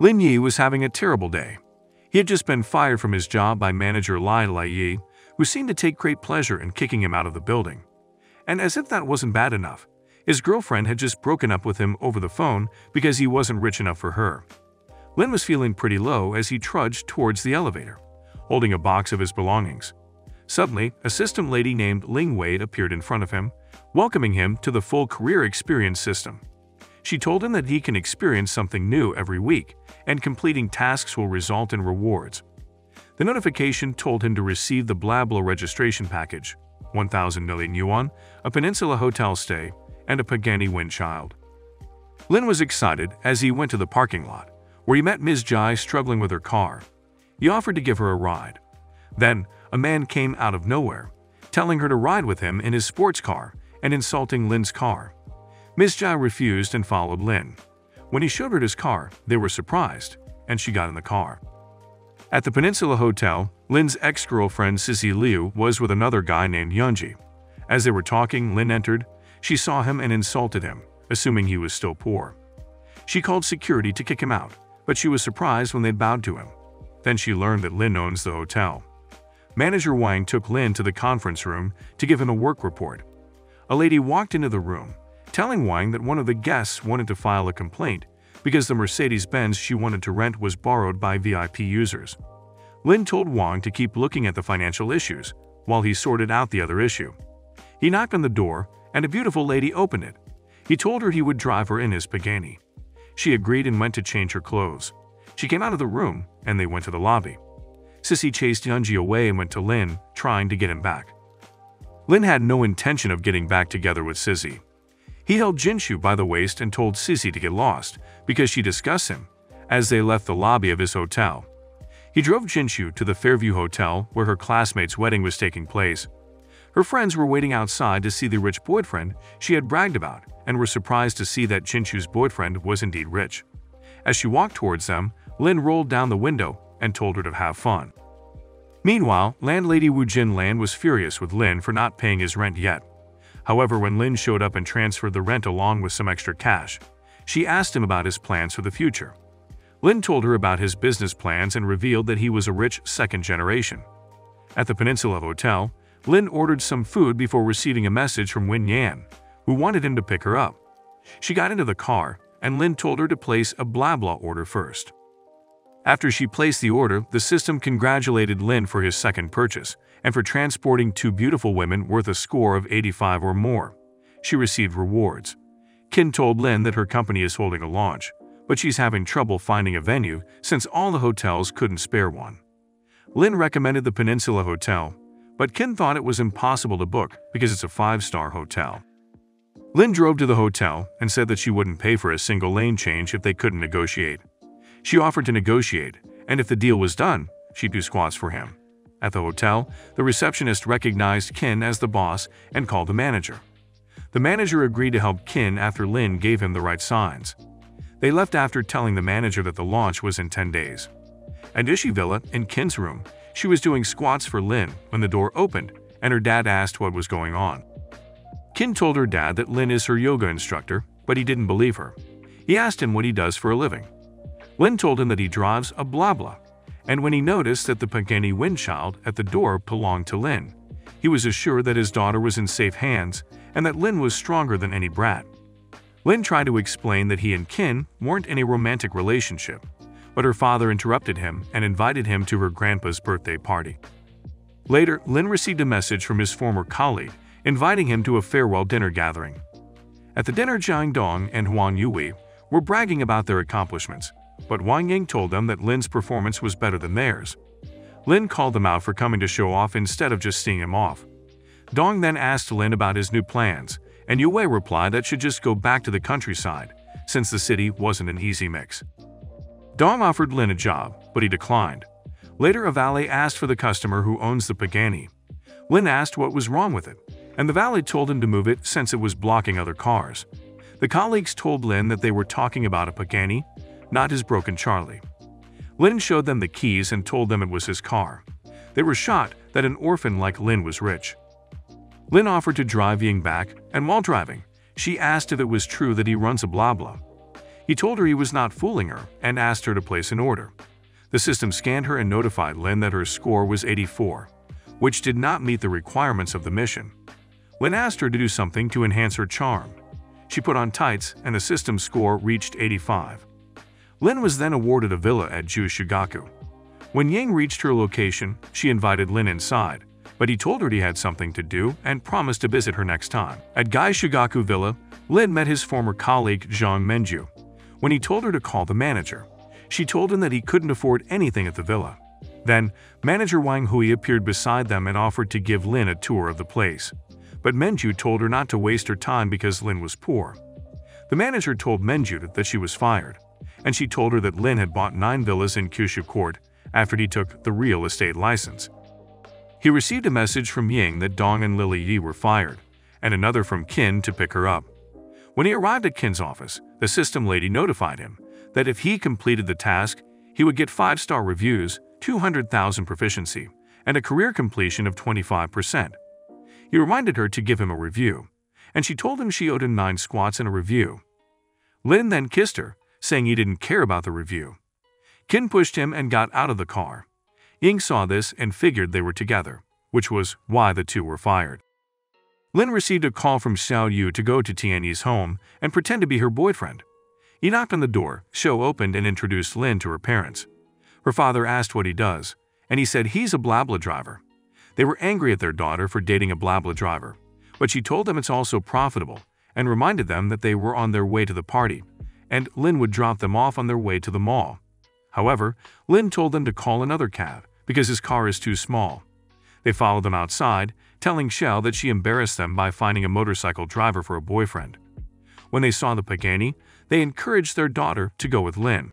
Lin Yi was having a terrible day. He had just been fired from his job by manager Lai Yi, who seemed to take great pleasure in kicking him out of the building. And as if that wasn't bad enough, his girlfriend had just broken up with him over the phone because he wasn't rich enough for her. Lin was feeling pretty low as he trudged towards the elevator, holding a box of his belongings. Suddenly, a system lady named Ling Wade appeared in front of him, welcoming him to the full career experience system. She told him that he can experience something new every week, and completing tasks will result in rewards. The notification told him to receive the BlaBla registration package, 1,000 million yuan, a Peninsula hotel stay, and a Pagani Windchild. Lin was excited as he went to the parking lot, where he met Ms. Jai struggling with her car. He offered to give her a ride. Then, a man came out of nowhere, telling her to ride with him in his sports car and insulting Lin's car. Ms. Jai refused and followed Lin. When he showed her his car, they were surprised, and she got in the car. At the Peninsula Hotel, Lin's ex-girlfriend Sissy Liu was with another guy named Yunji. As they were talking, Lin entered. She saw him and insulted him, assuming he was still poor. She called security to kick him out, but she was surprised when they'd bowed to him. Then she learned that Lin owns the hotel. Manager Wang took Lin to the conference room to give him a work report. A lady walked into the room, telling Wang that one of the guests wanted to file a complaint because the Mercedes-Benz she wanted to rent was borrowed by VIP users. Lin told Wang to keep looking at the financial issues while he sorted out the other issue. He knocked on the door, and a beautiful lady opened it. He told her he would drive her in his Pagani. She agreed and went to change her clothes. She came out of the room, and they went to the lobby. Sissy chased Yunji away and went to Lin, trying to get him back. Lin had no intention of getting back together with Sissy. He held Jinshu by the waist and told Sissy to get lost because she discussed him as they left the lobby of his hotel. He drove Jinshu to the Fairview Hotel where her classmate's wedding was taking place. Her friends were waiting outside to see the rich boyfriend she had bragged about and were surprised to see that Jinshu's boyfriend was indeed rich. As she walked towards them, Lin rolled down the window and told her to have fun. Meanwhile, landlady Wu Jinlan was furious with Lin for not paying his rent yet. However, when Lin showed up and transferred the rent along with some extra cash, she asked him about his plans for the future. Lin told her about his business plans and revealed that he was a rich second generation. At the Peninsula Hotel, Lin ordered some food before receiving a message from Wen Yan, who wanted him to pick her up. She got into the car, and Lin told her to place a BlaBla order first. After she placed the order, the system congratulated Lin for his second purchase and for transporting two beautiful women worth a score of 85 or more. She received rewards. Kin told Lin that her company is holding a launch, but she's having trouble finding a venue since all the hotels couldn't spare one. Lin recommended the Peninsula Hotel, but Kin thought it was impossible to book because it's a 5-star hotel. Lin drove to the hotel and said that she wouldn't pay for a single lane change if they couldn't negotiate. She offered to negotiate, and if the deal was done, she'd do squats for him. At the hotel, the receptionist recognized Kin as the boss and called the manager. The manager agreed to help Kin after Lin gave him the right signs. They left after telling the manager that the launch was in 10 days. At Ishi Villa, in Kin's room, she was doing squats for Lin when the door opened and her dad asked what was going on. Kin told her dad that Lin is her yoga instructor, but he didn't believe her. He asked him what he does for a living. Lin told him that he drives a BlaBla, and when he noticed that the Pagani Windchild at the door belonged to Lin, he was assured that his daughter was in safe hands and that Lin was stronger than any brat. Lin tried to explain that he and Kin weren't in a romantic relationship, but her father interrupted him and invited him to her grandpa's birthday party. Later, Lin received a message from his former colleague inviting him to a farewell dinner gathering. At the dinner, Jiang Dong and Huang Yui were bragging about their accomplishments, but Wang Ying told them that Lin's performance was better than theirs. Lin called them out for coming to show off instead of just seeing him off. Dong then asked Lin about his new plans, and Yue replied that should just go back to the countryside, since the city wasn't an easy mix. Dong offered Lin a job, but he declined. Later, a valet asked for the customer who owns the Pagani. Lin asked what was wrong with it, and the valet told him to move it since it was blocking other cars. The colleagues told Lin that they were talking about a Pagani, not his broken Charlie. Lin showed them the keys and told them it was his car. They were shocked that an orphan like Lin was rich. Lin offered to drive Ying back, and while driving, she asked if it was true that he runs a BlaBla. He told her he was not fooling her and asked her to place an order. The system scanned her and notified Lin that her score was 84, which did not meet the requirements of the mission. Lin asked her to do something to enhance her charm. She put on tights and the system's score reached 85. Lin was then awarded a villa at Jushigaku. When Yang reached her location, she invited Lin inside, but he told her he had something to do and promised to visit her next time. At Gaishigaku Villa, Lin met his former colleague Zhang Menju. When he told her to call the manager, she told him that he couldn't afford anything at the villa. Then, manager Wang Hui appeared beside them and offered to give Lin a tour of the place. But Menju told her not to waste her time because Lin was poor. The manager told Menju that she was fired, and she told her that Lin had bought 9 villas in Kyushu Court after he took the real estate license. He received a message from Ying that Dong and Lily Yi were fired, and another from Qin to pick her up. When he arrived at Qin's office, the system lady notified him that if he completed the task, he would get 5-star reviews, 200,000 proficiency, and a career completion of 25%. He reminded her to give him a review, and she told him she owed him 9 squats and a review. Lin then kissed her, saying he didn't care about the review. Qin pushed him and got out of the car. Ying saw this and figured they were together, which was why the two were fired. Lin received a call from Xiao Yu to go to Tianyi's home and pretend to be her boyfriend. He knocked on the door, Xiao opened and introduced Lin to her parents. Her father asked what he does, and he said he's a BlaBla driver. They were angry at their daughter for dating a BlaBla driver, but she told them it's also profitable and reminded them that they were on their way to the party, and Lin would drop them off on their way to the mall. However, Lin told them to call another cab because his car is too small. They followed them outside, telling Xiao that she embarrassed them by finding a motorcycle driver for a boyfriend. When they saw the Pagani, they encouraged their daughter to go with Lin.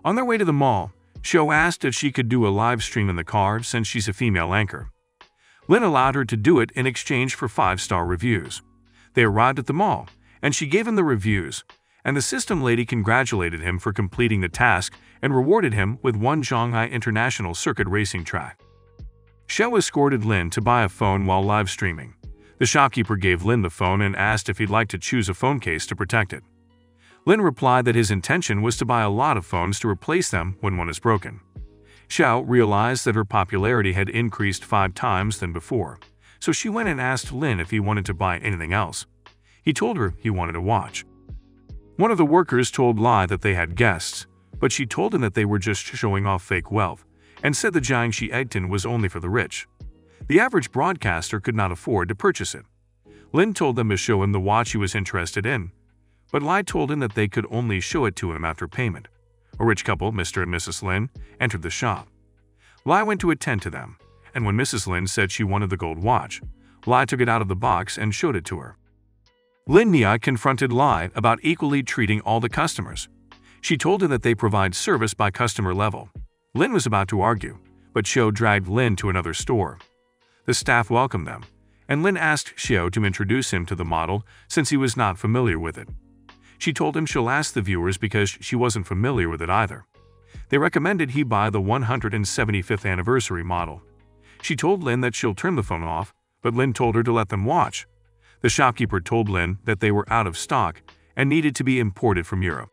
On their way to the mall, Xiao asked if she could do a live stream in the car since she's a female anchor. Lin allowed her to do it in exchange for 5-star reviews. They arrived at the mall, and she gave him the reviews, and the system lady congratulated him for completing the task and rewarded him with 1 Zhonghai International Circuit racing track. Xiao escorted Lin to buy a phone while live streaming. The shopkeeper gave Lin the phone and asked if he'd like to choose a phone case to protect it. Lin replied that his intention was to buy a lot of phones to replace them when one is broken. Xiao realized that her popularity had increased 5 times than before, so she went and asked Lin if he wanted to buy anything else. He told her he wanted a watch. One of the workers told Lai that they had guests, but she told him that they were just showing off fake wealth, and said the Jiangxi Egton was only for the rich. The average broadcaster could not afford to purchase it. Lin told them to show him the watch he was interested in, but Lai told him that they could only show it to him after payment. A rich couple, Mr. and Mrs. Lin, entered the shop. Lai went to attend to them, and when Mrs. Lin said she wanted the gold watch, Lai took it out of the box and showed it to her. Lin Nia confronted Lai about equally treating all the customers. She told him that they provide service by customer level. Lin was about to argue, but Xiao dragged Lin to another store. The staff welcomed them, and Lin asked Xiao to introduce him to the model since he was not familiar with it. She told him she'll ask the viewers because she wasn't familiar with it either. They recommended he buy the 175th anniversary model. She told Lin that she'll turn the phone off, but Lin told her to let them watch. The shopkeeper told Lin that they were out of stock and needed to be imported from Europe.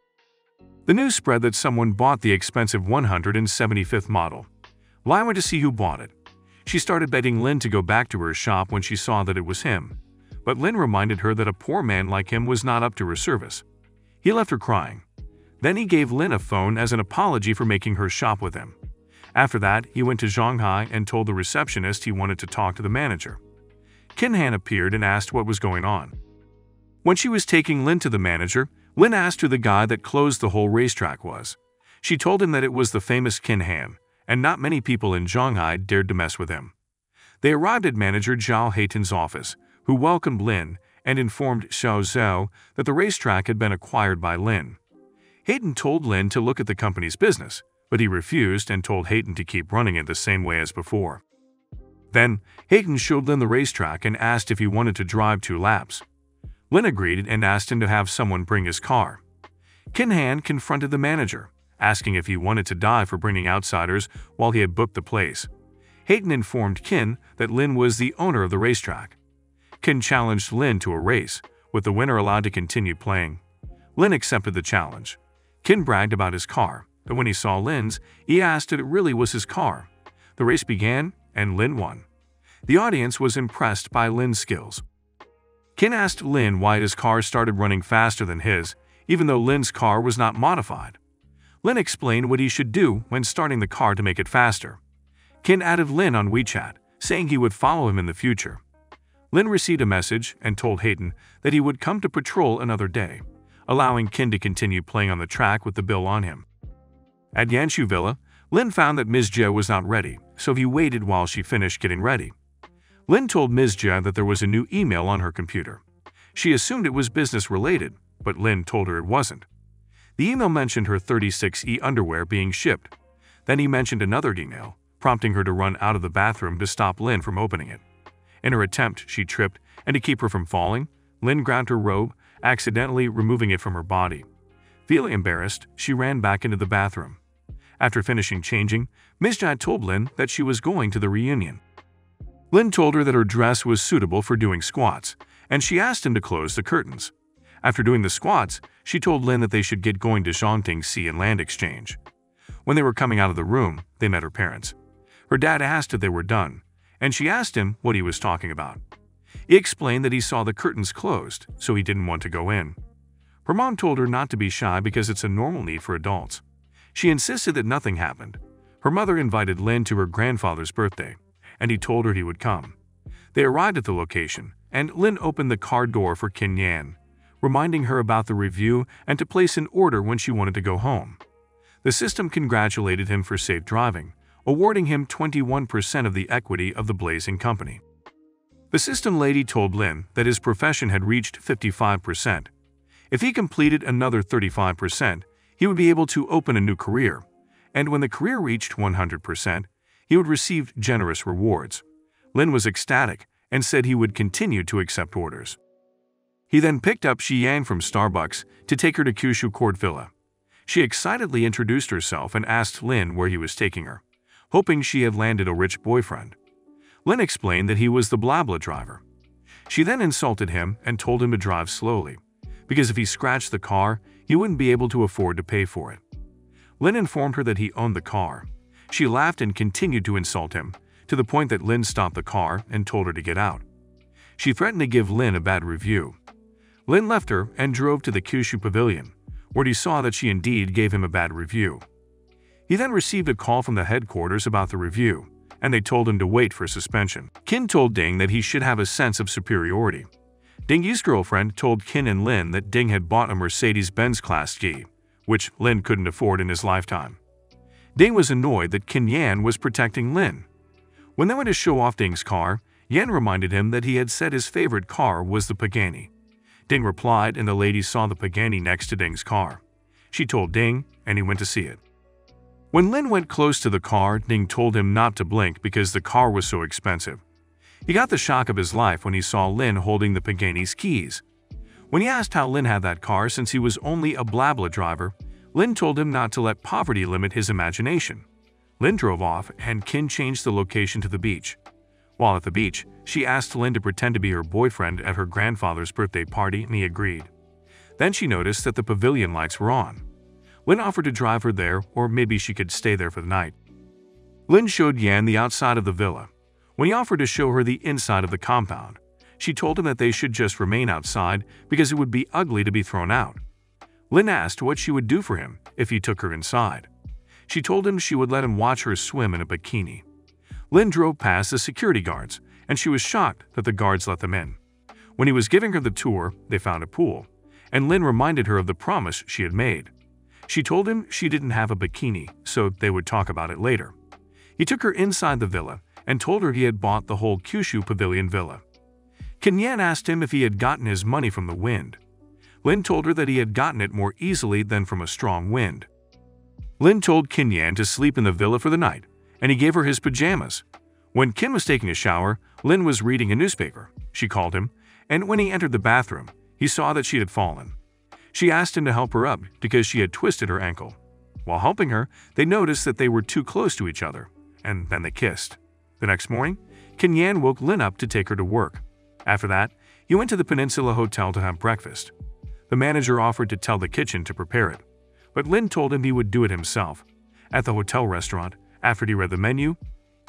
The news spread that someone bought the expensive 175th model. Lai went to see who bought it. She started begging Lin to go back to her shop when she saw that it was him, but Lin reminded her that a poor man like him was not up to her service. He left her crying. Then he gave Lin a phone as an apology for making her shop with him. After that, he went to Shanghai and told the receptionist he wanted to talk to the manager. Qin Han appeared and asked what was going on. When she was taking Lin to the manager, Lin asked who the guy that closed the whole racetrack was. She told him that it was the famous Qin Han, and not many people in Shanghai dared to mess with him. They arrived at manager Zhao Heiton's office, who welcomed Lin and informed Xiao Zhao that the racetrack had been acquired by Lin. Heiton told Lin to look at the company's business, but he refused and told Heiton to keep running it the same way as before. Then, Heiton showed Lin the racetrack and asked if he wanted to drive 2 laps. Lin agreed and asked him to have someone bring his car. Qin Han confronted the manager, asking if he wanted to die for bringing outsiders while he had booked the place. Heiton informed Qin that Lin was the owner of the racetrack. Qin challenged Lin to a race, with the winner allowed to continue playing. Lin accepted the challenge. Kin bragged about his car, but when he saw Lin's, he asked if it really was his car. The race began, and Lin won. The audience was impressed by Lin's skills. Kin asked Lin why his car started running faster than his, even though Lin's car was not modified. Lin explained what he should do when starting the car to make it faster. Kin added Lin on WeChat, saying he would follow him in the future. Lin received a message and told Hayden that he would come to patrol another day, allowing Kin to continue playing on the track with the bill on him. At Yanshu Villa, Lin found that Ms. Jia was not ready, so he waited while she finished getting ready. Lin told Ms. Jia that there was a new email on her computer. She assumed it was business-related, but Lin told her it wasn't. The email mentioned her 36E underwear being shipped. Then he mentioned another email, prompting her to run out of the bathroom to stop Lin from opening it. In her attempt, she tripped, and to keep her from falling, Lin grabbed her robe, accidentally removing it from her body. Feeling embarrassed, she ran back into the bathroom. After finishing changing, Ms. Jia told Lin that she was going to the reunion. Lin told her that her dress was suitable for doing squats, and she asked him to close the curtains. After doing the squats, she told Lin that they should get going to Zhongting Sea and Land Exchange. When they were coming out of the room, they met her parents. Her dad asked if they were done, and she asked him what he was talking about. He explained that he saw the curtains closed, so he didn't want to go in. Her mom told her not to be shy because it's a normal need for adults. She insisted that nothing happened. Her mother invited Lin to her grandfather's birthday, and he told her he would come. They arrived at the location, and Lin opened the car door for Kin Yan, reminding her about the review and to place an order when she wanted to go home. The system congratulated him for safe driving, awarding him 21% of the equity of the blazing company. The system lady told Lin that his profession had reached 55%. If he completed another 35%, he would be able to open a new career, and when the career reached 100%, he would receive generous rewards. Lin was ecstatic and said he would continue to accept orders. He then picked up Xian from Starbucks to take her to Kyushu Court Villa. She excitedly introduced herself and asked Lin where he was taking her, hoping she had landed a rich boyfriend. Lin explained that he was the BlaBla driver. She then insulted him and told him to drive slowly, because if he scratched the car, he wouldn't be able to afford to pay for it. Lin informed her that he owned the car. She laughed and continued to insult him, to the point that Lin stopped the car and told her to get out. She threatened to give Lin a bad review. Lin left her and drove to the Kyushu Pavilion, where he saw that she indeed gave him a bad review. He then received a call from the headquarters about the review, and they told him to wait for suspension. Kin told Ding that he should have a sense of superiority. Ding's girlfriend told Kin and Lin that Ding had bought a Mercedes-Benz Class G, which Lin couldn't afford in his lifetime. Ding was annoyed that Kin Yan was protecting Lin. When they went to show off Ding's car, Yan reminded him that he had said his favorite car was the Pagani. Ding replied, and the lady saw the Pagani next to Ding's car. She told Ding, and he went to see it. When Lin went close to the car, Ding told him not to blink because the car was so expensive. He got the shock of his life when he saw Lin holding the Pagani's keys. When he asked how Lin had that car since he was only a BlaBla driver, Lin told him not to let poverty limit his imagination. Lin drove off, and Kin changed the location to the beach. While at the beach, she asked Lin to pretend to be her boyfriend at her grandfather's birthday party, and he agreed. Then she noticed that the pavilion lights were on. Lin offered to drive her there, or maybe she could stay there for the night. Lin showed Yan the outside of the villa. When he offered to show her the inside of the compound, she told him that they should just remain outside because it would be ugly to be thrown out. Lin asked what she would do for him if he took her inside. She told him she would let him watch her swim in a bikini. Lin drove past the security guards, and she was shocked that the guards let them in. When he was giving her the tour, they found a pool, and Lin reminded her of the promise she had made. She told him she didn't have a bikini, so they would talk about it later. He took her inside the villa and told her he had bought the whole Kyushu Pavilion villa. Kin Yan asked him if he had gotten his money from the wind. Lin told her that he had gotten it more easily than from a strong wind. Lin told Kin Yan to sleep in the villa for the night, and he gave her his pajamas. When Kin was taking a shower, Lin was reading a newspaper. She called him, and when he entered the bathroom, he saw that she had fallen. She asked him to help her up because she had twisted her ankle. While helping her, they noticed that they were too close to each other, and then they kissed. The next morning, Kin Yan woke Lin up to take her to work. After that, he went to the Peninsula Hotel to have breakfast. The manager offered to tell the kitchen to prepare it, but Lin told him he would do it himself. At the hotel restaurant, after he read the menu,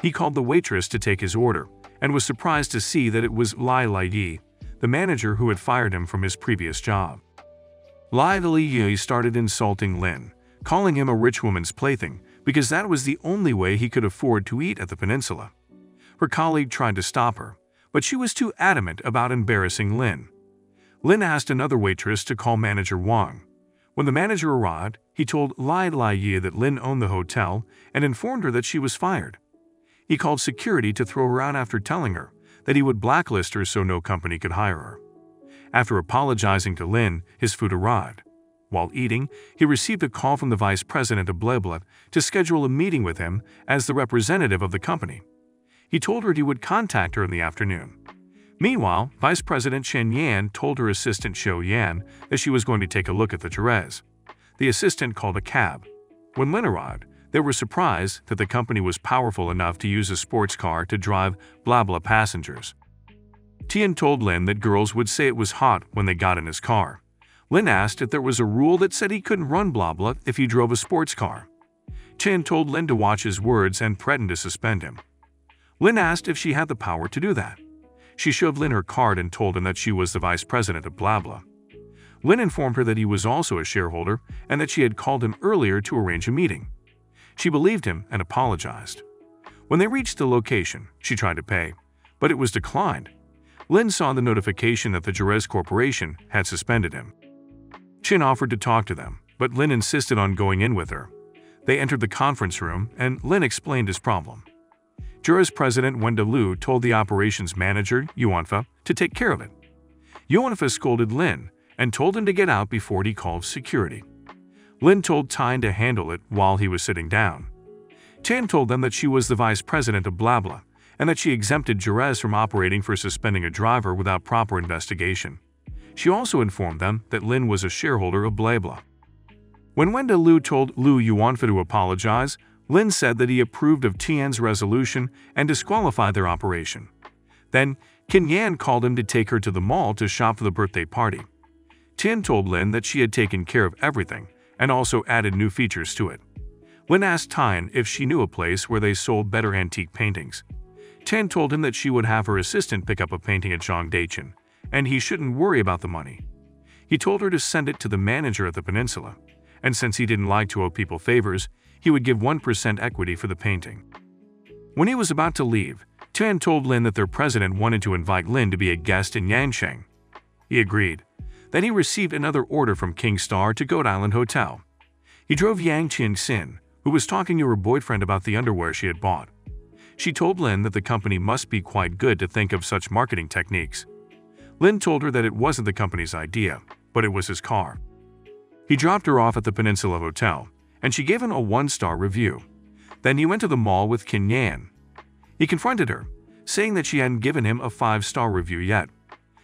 he called the waitress to take his order and was surprised to see that it was Lai Yi, the manager who had fired him from his previous job. Lai Yi started insulting Lin, calling him a rich woman's plaything because that was the only way he could afford to eat at the peninsula. Her colleague tried to stop her, but she was too adamant about embarrassing Lin. Lin asked another waitress to call manager Wang. When the manager arrived, he told Lai Yi that Lin owned the hotel and informed her that she was fired. He called security to throw her out after telling her that he would blacklist her so no company could hire her. After apologizing to Lin, his food arrived. While eating, he received a call from the vice president of Blabla to schedule a meeting with him as the representative of the company. He told her he would contact her in the afternoon. Meanwhile, Vice President Chen Yan told her assistant Xiao Yan that she was going to take a look at the Therese. The assistant called a cab. When Lin arrived, they were surprised that the company was powerful enough to use a sports car to drive Blabla passengers. Tian told Lin that girls would say it was hot when they got in his car. Lin asked if there was a rule that said he couldn't run Blabla if he drove a sports car. Tian told Lin to watch his words and threatened to suspend him. Lin asked if she had the power to do that. She showed Lin her card and told him that she was the vice president of Blabla. Lin informed her that he was also a shareholder and that she had called him earlier to arrange a meeting. She believed him and apologized. When they reached the location, she tried to pay, but it was declined. Lin saw the notification that the Jerez Corporation had suspended him. Chin offered to talk to them, but Lin insisted on going in with her. They entered the conference room and Lin explained his problem. Jerez President Wenda Lu told the operations manager, Yuanfa, to take care of it. Yuanfa scolded Lin and told him to get out before he called security. Lin told Tyne to handle it while he was sitting down. Tan told them that she was the vice president of Blabla and that she exempted Jerez from operating for suspending a driver without proper investigation. She also informed them that Lin was a shareholder of Blabla. When Wenda Lu told Lu Yuanfa to apologize, Lin said that he approved of Tian's resolution and disqualified their operation. Then, Qin Yan called him to take her to the mall to shop for the birthday party. Tian told Lin that she had taken care of everything and also added new features to it. Lin asked Tyne if she knew a place where they sold better antique paintings. Tian told him that she would have her assistant pick up a painting at Zhangdachin, and he shouldn't worry about the money. He told her to send it to the manager at the peninsula, and since he didn't like to owe people favors, he would give 1% equity for the painting. When he was about to leave, Tian told Lin that their president wanted to invite Lin to be a guest in Yancheng. He agreed. Then he received another order from King Star to Goat Island Hotel. He drove Yang Qin-sin, who was talking to her boyfriend about the underwear she had bought. She told Lin that the company must be quite good to think of such marketing techniques. Lin told her that it wasn't the company's idea, but it was his car. He dropped her off at the Peninsula Hotel, and she gave him a 1-star review. Then he went to the mall with Qin Yan. He confronted her, saying that she hadn't given him a 5-star review yet.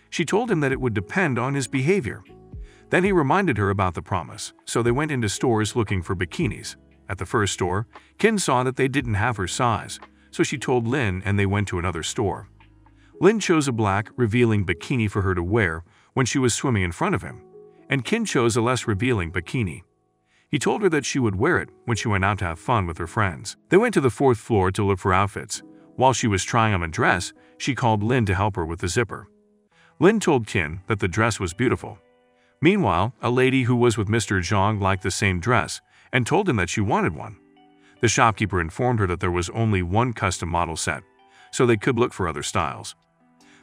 She told him that it would depend on his behavior. Then he reminded her about the promise, so they went into stores looking for bikinis. At the first store, Qin saw that they didn't have her size, so she told Lin and they went to another store. Lin chose a black, revealing bikini for her to wear when she was swimming in front of him, and Qin chose a less revealing bikini. He told her that she would wear it when she went out to have fun with her friends. They went to the 4th floor to look for outfits. While she was trying on a dress, she called Lin to help her with the zipper. Lin told Qin that the dress was beautiful. Meanwhile, a lady who was with Mr. Zhang liked the same dress and told him that she wanted one. The shopkeeper informed her that there was only one custom model set, so they could look for other styles.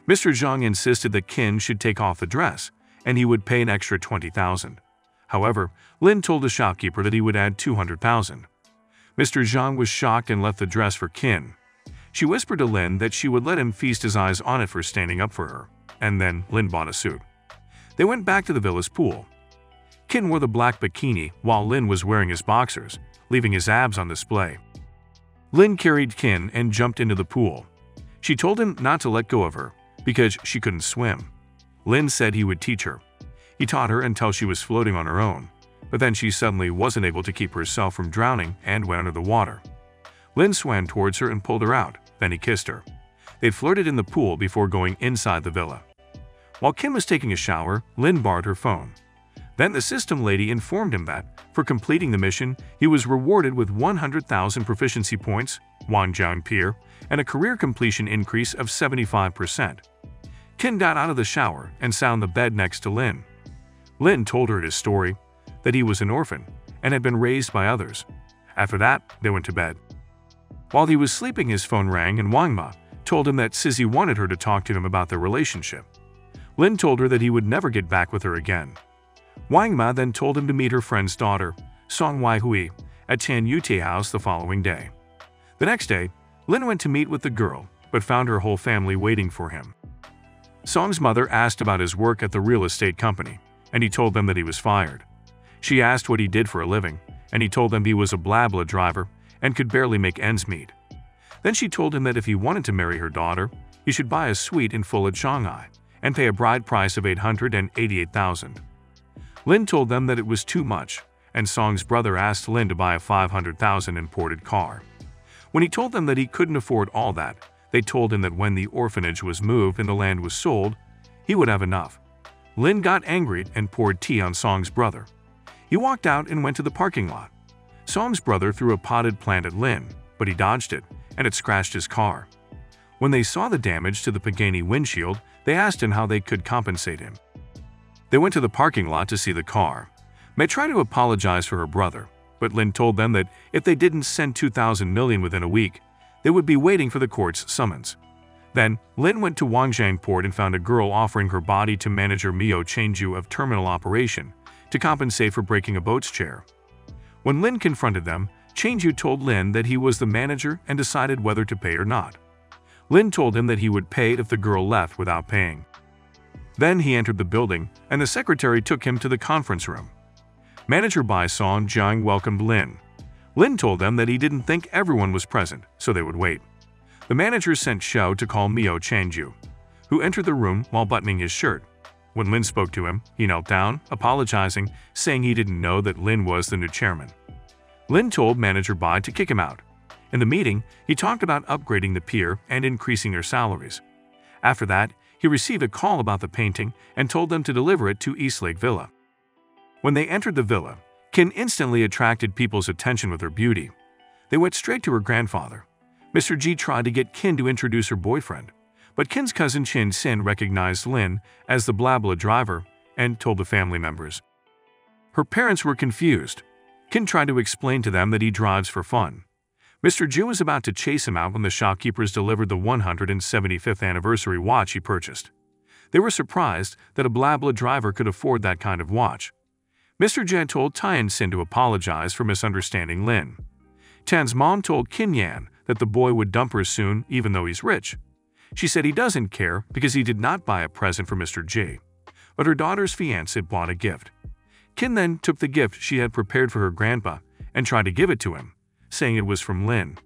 Mr. Zhang insisted that Qin should take off the dress, and he would pay an extra 20,000. However, Lin told the shopkeeper that he would add 200,000. Mr. Zhang was shocked and left the dress for Qin. She whispered to Lin that she would let him feast his eyes on it for standing up for her, and then Lin bought a suit. They went back to the villa's pool. Qin wore the black bikini while Lin was wearing his boxers, leaving his abs on display. Lin carried Qin and jumped into the pool. She told him not to let go of her, because she couldn't swim. Lin said he would teach her. He taught her until she was floating on her own, but then she suddenly wasn't able to keep herself from drowning and went under the water. Lin swam towards her and pulled her out, then he kissed her. They flirted in the pool before going inside the villa. While Qin was taking a shower, Lin borrowed her phone. Then the system lady informed him that, for completing the mission, he was rewarded with 100,000 proficiency points, Wangjiang Pier, and a career completion increase of 75%. Qin got out of the shower and sat on the bed next to Lin. Lin told her his story, that he was an orphan and had been raised by others. After that, they went to bed. While he was sleeping, his phone rang and Wang Ma told him that Sissy wanted her to talk to him about their relationship. Lin told her that he would never get back with her again. Wang Ma then told him to meet her friend's daughter, Song Waihui, at Tian Yute House the following day. The next day, Lin went to meet with the girl, but found her whole family waiting for him. Song's mother asked about his work at the real estate company, and he told them that he was fired. She asked what he did for a living, and he told them he was a BlaBla driver and could barely make ends meet. Then she told him that if he wanted to marry her daughter, he should buy a suite in full at Shanghai and pay a bride price of 888,000. Lin told them that it was too much, and Song's brother asked Lin to buy a 500,000 imported car. When he told them that he couldn't afford all that, they told him that when the orphanage was moved and the land was sold, he would have enough. Lin got angry and poured tea on Song's brother. He walked out and went to the parking lot. Song's brother threw a potted plant at Lin, but he dodged it, and it scratched his car. When they saw the damage to the Pagani windshield, they asked him how they could compensate him. They went to the parking lot to see the car. May tried to apologize for her brother, but Lin told them that if they didn't send 2,000 million within a week, they would be waiting for the court's summons. Then, Lin went to Wangjiang Port and found a girl offering her body to manager Miao Chengju of terminal operation to compensate for breaking a boat's chair. When Lin confronted them, Chengju told Lin that he was the manager and decided whether to pay or not. Lin told him that he would pay if the girl left without paying. Then he entered the building, and the secretary took him to the conference room. Manager Bai Song Jiang welcomed Lin. Lin told them that he didn't think everyone was present, so they would wait. The manager sent Xiao to call Miao Chengju, who entered the room while buttoning his shirt. When Lin spoke to him, he knelt down, apologizing, saying he didn't know that Lin was the new chairman. Lin told manager Bai to kick him out. In the meeting, he talked about upgrading the pier and increasing their salaries. After that, he received a call about the painting and told them to deliver it to Eastlake Villa. When they entered the villa, Qin instantly attracted people's attention with her beauty. They went straight to her grandfather. Mr. Ji tried to get Qin to introduce her boyfriend, but Qin's cousin Qin Xin recognized Lin as the BlaBla driver and told the family members. Her parents were confused. Qin tried to explain to them that he drives for fun. Mr. Ji was about to chase him out when the shopkeepers delivered the 175th anniversary watch he purchased. They were surprised that a BlaBla driver could afford that kind of watch. Mr. Jan told Tian Xin to apologize for misunderstanding Lin. Tan's mom told Qin Yan that the boy would dump her soon even though he's rich. She said he doesn't care because he did not buy a present for Mr. J, but her daughter's fiancé bought a gift. Qin then took the gift she had prepared for her grandpa and tried to give it to him, saying it was from Lin.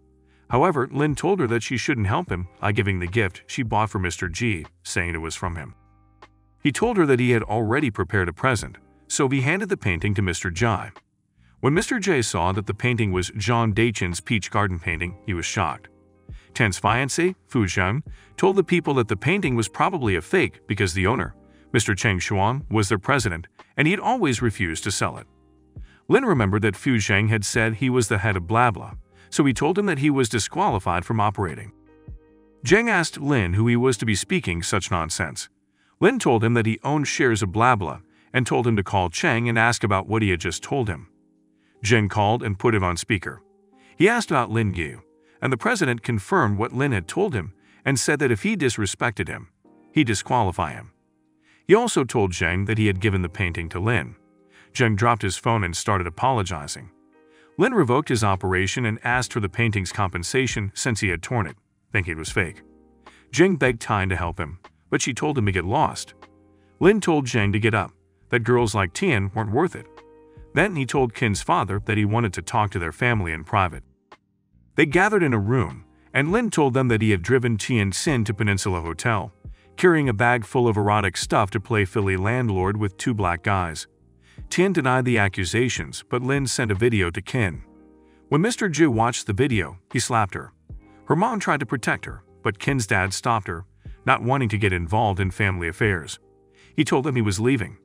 However, Lin told her that she shouldn't help him by giving the gift she bought for Mr. G, saying it was from him. He told her that he had already prepared a present, so he handed the painting to Mr. Jai. When Mr. J saw that the painting was John Dachin's peach garden painting, he was shocked. Tan's fiancé, Fu Zheng, told the people that the painting was probably a fake because the owner, Mr. Cheng Xuan, was their president and he had always refused to sell it. Lin remembered that Fu Zheng had said he was the head of BlaBla, so he told him that he was disqualified from operating. Zheng asked Lin who he was to be speaking such nonsense. Lin told him that he owned shares of BlaBla and told him to call Cheng and ask about what he had just told him. Zheng called and put him on speaker. He asked about Lin Yu, and the president confirmed what Lin had told him and said that if he disrespected him, he'd disqualify him. He also told Zheng that he had given the painting to Lin. Zheng dropped his phone and started apologizing. Lin revoked his operation and asked for the painting's compensation since he had torn it, thinking it was fake. Zheng begged Tian to help him, but she told him to get lost. Lin told Zheng to get up, that girls like Tian weren't worth it. Then he told Qin's father that he wanted to talk to their family in private. They gathered in a room, and Lin told them that he had driven Tian Xin to Peninsula Hotel, carrying a bag full of erotic stuff to play Philly landlord with two black guys. Tian denied the accusations, but Lin sent a video to Qin. When Mr. Zhu watched the video, he slapped her. Her mom tried to protect her, but Qin's dad stopped her, not wanting to get involved in family affairs. He told them he was leaving.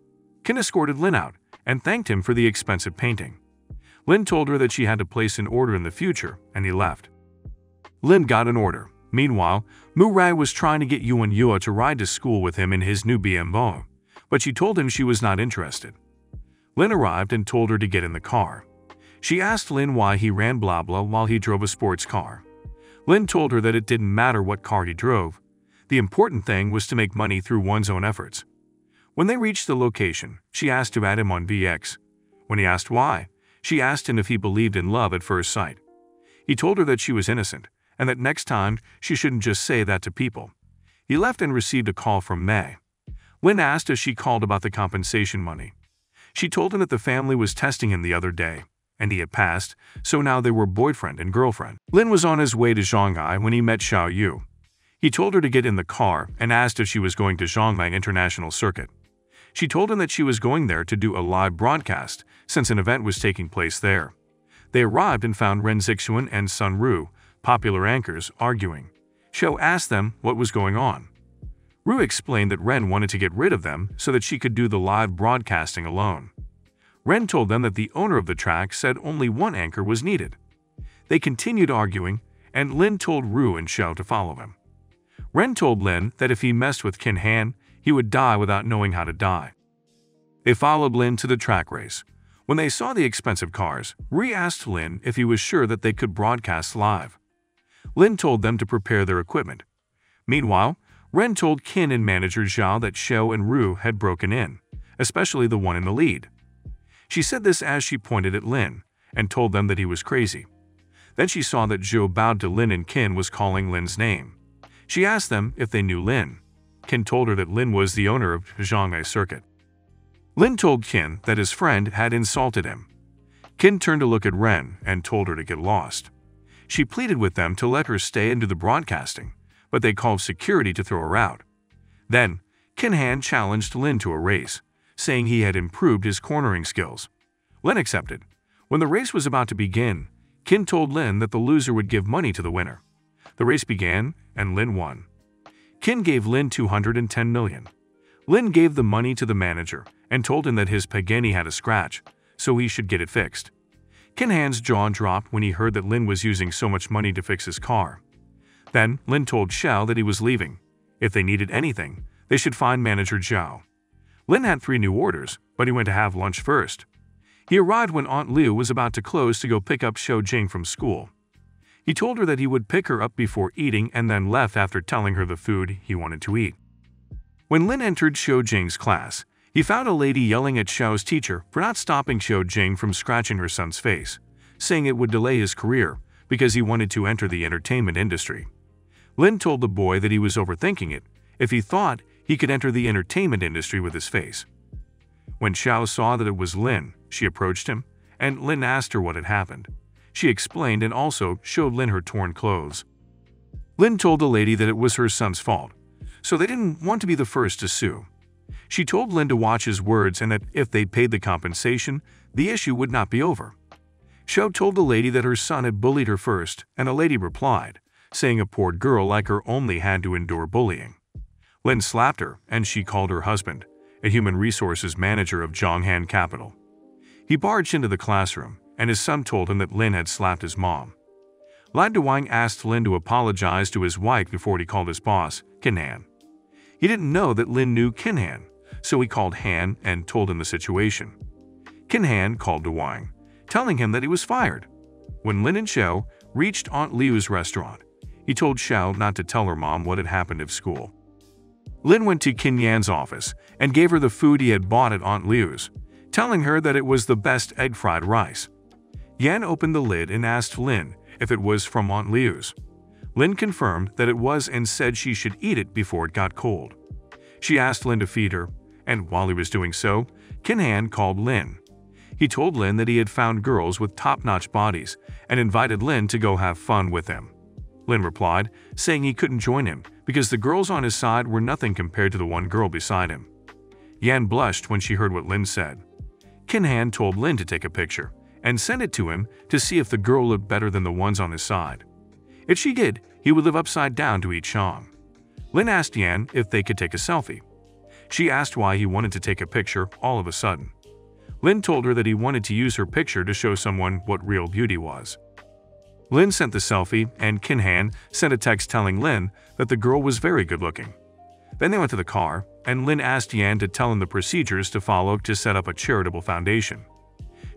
Qin escorted Lin out and thanked him for the expensive painting. Lin told her that she had to place an order in the future, and he left. Lin got an order. Meanwhile, Mu-Rai was trying to get Yuan Yue to ride to school with him in his new BMW, but she told him she was not interested. Lin arrived and told her to get in the car. She asked Lin why he ran blah blah while he drove a sports car. Lin told her that it didn't matter what car he drove. The important thing was to make money through one's own efforts. When they reached the location, she asked to add him on VX. When he asked why, she asked him if he believed in love at first sight. He told her that she was innocent, and that next time she shouldn't just say that to people. He left and received a call from Mei. Lin asked if she called about the compensation money. She told him that the family was testing him the other day, and he had passed, so now they were boyfriend and girlfriend. Lin was on his way to Shanghai when he met Xiao Yu. He told her to get in the car and asked if she was going to Shanghai International Circuit. She told him that she was going there to do a live broadcast since an event was taking place there. They arrived and found Ren Zixuan and Sun Ru, popular anchors, arguing. Xiao asked them what was going on. Ru explained that Ren wanted to get rid of them so that she could do the live broadcasting alone. Ren told them that the owner of the track said only one anchor was needed. They continued arguing, and Lin told Ru and Xiao to follow him. Ren told Lin that if he messed with Qin Han, he would die without knowing how to die. They followed Lin to the track race. When they saw the expensive cars, Ru asked Lin if he was sure that they could broadcast live. Lin told them to prepare their equipment. Meanwhile, Ren told Qin and manager Zhao that Xiao and Ru had broken in, especially the one in the lead. She said this as she pointed at Lin, and told them that he was crazy. Then she saw that Zhou bowed to Lin and Qin was calling Lin's name. She asked them if they knew Lin. Qin told her that Lin was the owner of Shanghai Circuit. Lin told Qin that his friend had insulted him. Qin turned to look at Ren and told her to get lost. She pleaded with them to let her stay and do the broadcasting, but they called security to throw her out. Then, Qin Han challenged Lin to a race, saying he had improved his cornering skills. Lin accepted. When the race was about to begin, Qin told Lin that the loser would give money to the winner. The race began, and Lin won. Qin gave Lin 210 million. Lin gave the money to the manager and told him that his Pagani had a scratch, so he should get it fixed. Qin Han's jaw dropped when he heard that Lin was using so much money to fix his car. Then, Lin told Xiao that he was leaving. If they needed anything, they should find manager Zhao. Lin had 3 new orders, but he went to have lunch first. He arrived when Aunt Liu was about to close to go pick up Xiao Jing from school. He told her that he would pick her up before eating and then left after telling her the food he wanted to eat. When Lin entered Xiao Jing's class, he found a lady yelling at Xiao's teacher for not stopping Xiao Jing from scratching her son's face, saying it would delay his career because he wanted to enter the entertainment industry. Lin told the boy that he was overthinking it if he thought he could enter the entertainment industry with his face. When Xiao saw that it was Lin, she approached him, and Lin asked her what had happened. She explained and also showed Lin her torn clothes. Lin told the lady that it was her son's fault, so they didn't want to be the first to sue. She told Lin to watch his words and that if they paid the compensation, the issue would not be over. Xiao told the lady that her son had bullied her first, and a lady replied, saying a poor girl like her only had to endure bullying. Lin slapped her, and she called her husband, a human resources manager of Zhonghan Capital. He barged into the classroom, and his son told him that Lin had slapped his mom. Lan Duwang asked Lin to apologize to his wife before he called his boss, Qin Han. He didn't know that Lin knew Qin Han, so he called Han and told him the situation. Qin Han called Duwang, telling him that he was fired. When Lin and Xiao reached Aunt Liu's restaurant, he told Xiao not to tell her mom what had happened at school. Lin went to Qin Yan's office and gave her the food he had bought at Aunt Liu's, telling her that it was the best egg fried rice. Yan opened the lid and asked Lin if it was from Aunt Liu's. Lin confirmed that it was and said she should eat it before it got cold. She asked Lin to feed her, and while he was doing so, Qin Han called Lin. He told Lin that he had found girls with top-notch bodies and invited Lin to go have fun with him. Lin replied, saying he couldn't join him because the girls on his side were nothing compared to the one girl beside him. Yan blushed when she heard what Lin said. Qin Han told Lin to take a picture and send it to him to see if the girl looked better than the ones on his side. If she did, he would live upside down to eat Shang. Lin asked Yan if they could take a selfie. She asked why he wanted to take a picture all of a sudden. Lin told her that he wanted to use her picture to show someone what real beauty was. Lin sent the selfie, and Kin-han sent a text telling Lin that the girl was very good-looking. Then they went to the car, and Lin asked Yan to tell him the procedures to follow to set up a charitable foundation.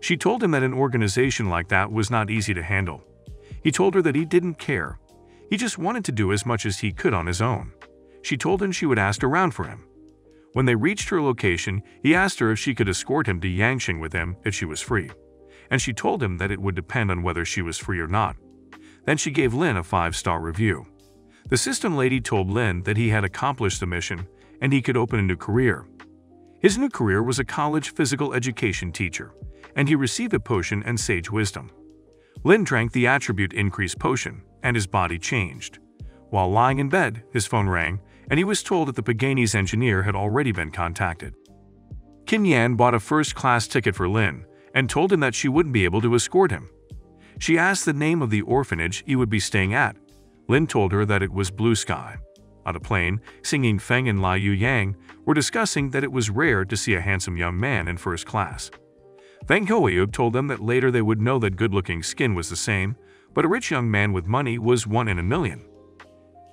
She told him that an organization like that was not easy to handle. He told her that he didn't care. He just wanted to do as much as he could on his own. She told him she would ask around for him. When they reached her location, he asked her if she could escort him to Yangqing with him if she was free. And she told him that it would depend on whether she was free or not. Then she gave Lin a 5-star review. The system lady told Lin that he had accomplished the mission and he could open a new career. His new career was a college physical education teacher, and he received a potion and sage wisdom. Lin drank the attribute increase potion, and his body changed. While lying in bed, his phone rang, and he was told that the Pagani's engineer had already been contacted. Kin-yan bought a first-class ticket for Lin and told him that she wouldn't be able to escort him. She asked the name of the orphanage he would be staying at. Lin told her that it was Blue Sky. On a plane, Singing Feng and Lai Yu-yang were discussing that it was rare to see a handsome young man in first class. Feng Houyub told them that later they would know that good-looking skin was the same, but a rich young man with money was 1 in a million.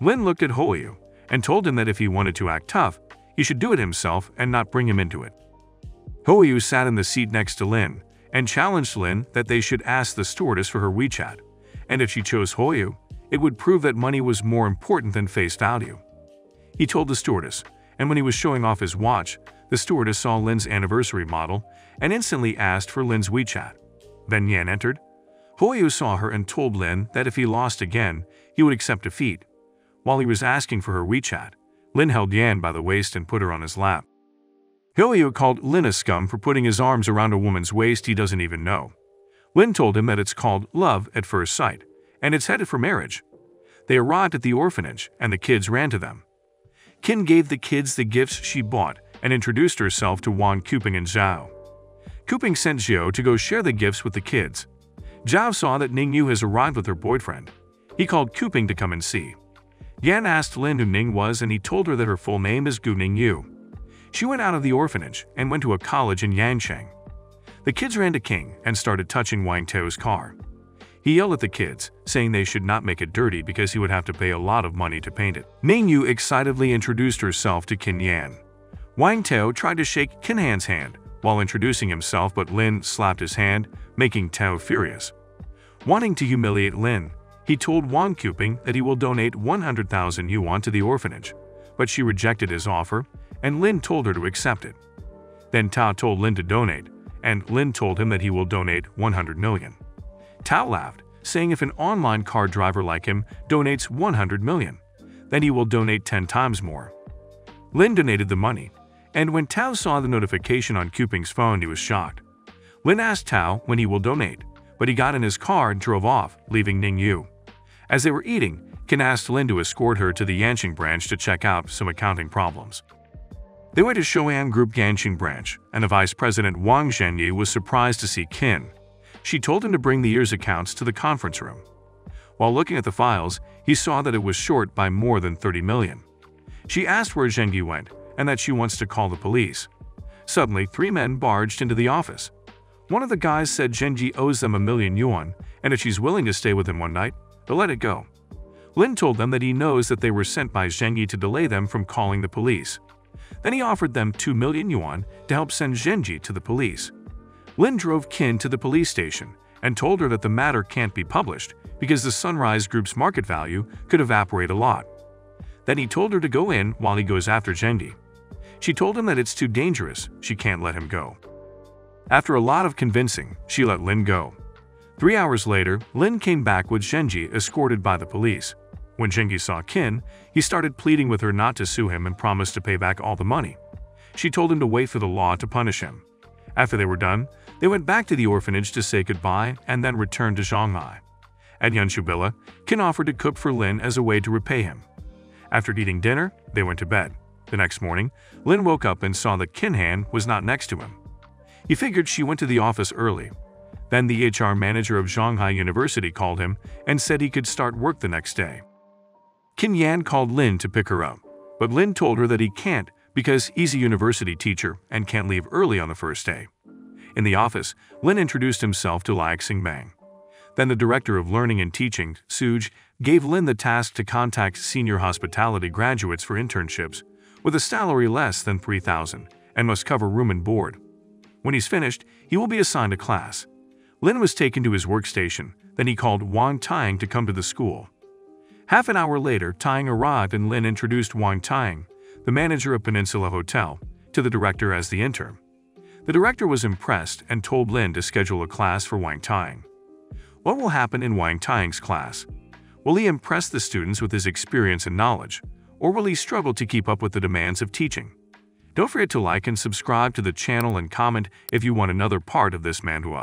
Lin looked at Houyub and told him that if he wanted to act tough, he should do it himself and not bring him into it. Houyub sat in the seat next to Lin and challenged Lin that they should ask the stewardess for her WeChat, and if she chose Houyub, it would prove that money was more important than face value. He told the stewardess, and when he was showing off his watch, the stewardess saw Lin's anniversary model and instantly asked for Lin's WeChat. Then Yan entered. Houyub saw her and told Lin that if he lost again, he would accept defeat. While he was asking for her WeChat, Lin held Yan by the waist and put her on his lap. Houyub called Lin a scum for putting his arms around a woman's waist he doesn't even know. Lin told him that it's called love at first sight, and it's headed for marriage. They arrived at the orphanage, and the kids ran to them. Kin gave the kids the gifts she bought and introduced herself to Wang Kuping and Zhao. Kuping sent Zhao to go share the gifts with the kids. Zhao saw that Ning Yu has arrived with her boyfriend. He called Kuping to come and see. Yan asked Lin who Ning was, and he told her that her full name is Gu Ning Yu. She went out of the orphanage and went to a college in Yangcheng. The kids ran to King and started touching Wang Tao's car. He yelled at the kids, saying they should not make it dirty because he would have to pay a lot of money to paint it. Ning Yu excitedly introduced herself to Kin Yan. Wang Tao tried to shake Kin Han's hand while introducing himself, but Lin slapped his hand, making Tao furious. Wanting to humiliate Lin, he told Wang Kuping that he will donate 100,000 yuan to the orphanage, but she rejected his offer, and Lin told her to accept it. Then Tao told Lin to donate, and Lin told him that he will donate 100 million. Tao laughed, saying if an online car driver like him donates 100 million, then he will donate 10 times more. Lin donated the money, and when Tao saw the notification on Kuping's phone, he was shocked. Lin asked Tao when he will donate, but he got in his car and drove off, leaving Ning Yu. As they were eating, Kin asked Lin to escort her to the Yanqing branch to check out some accounting problems. They went to Shoan Group Yanqing branch, and the vice president Wang Zhenyi was surprised to see Kin. She told him to bring the year's accounts to the conference room. While looking at the files, he saw that it was short by more than 30 million. She asked where Zhenyi went and that she wants to call the police. Suddenly, 3 men barged into the office. One of the guys said Zhenyi owes them 1 million yuan, and if she's willing to stay with him one night, they'll let it go. Lin told them that he knows that they were sent by Zhenyi to delay them from calling the police. Then he offered them 2 million yuan to help send Zhenyi to the police. Lin drove Kin to the police station and told her that the matter can't be published because the Sunrise Group's market value could evaporate a lot. Then he told her to go in while he goes after Zhenyi. She told him that it's too dangerous, she can't let him go. After a lot of convincing, she let Lin go. 3 hours later, Lin came back with Zhenyi escorted by the police. When Zhenyi saw Kin, he started pleading with her not to sue him and promised to pay back all the money. She told him to wait for the law to punish him. After they were done, they went back to the orphanage to say goodbye and then returned to Shanghai. At Yanshubilla, Kin offered to cook for Lin as a way to repay him. After eating dinner, they went to bed. The next morning, Lin woke up and saw that Kin Han was not next to him. He figured she went to the office early. Then the HR manager of Shanghai University called him and said he could start work the next day. Kin Yan called Lin to pick her up, but Lin told her that he can't because he's a university teacher and can't leave early on the first day. In the office, Lin introduced himself to Lai Xingbang. Then the director of learning and teaching, Suj, gave Lin the task to contact senior hospitality graduates for internships, with a salary less than 3,000, and must cover room and board. When he's finished, he will be assigned a class. Lin was taken to his workstation, then he called Wang Tang to come to the school. Half an hour later, Tang arrived and Lin introduced Wang Tang, the manager of Peninsula Hotel, to the director as the intern. The director was impressed and told Lin to schedule a class for Wang Tang. What will happen in Wang Tang's class? Will he impress the students with his experience and knowledge, or will he struggle to keep up with the demands of teaching? Don't forget to like and subscribe to the channel and comment if you want another part of this manhua.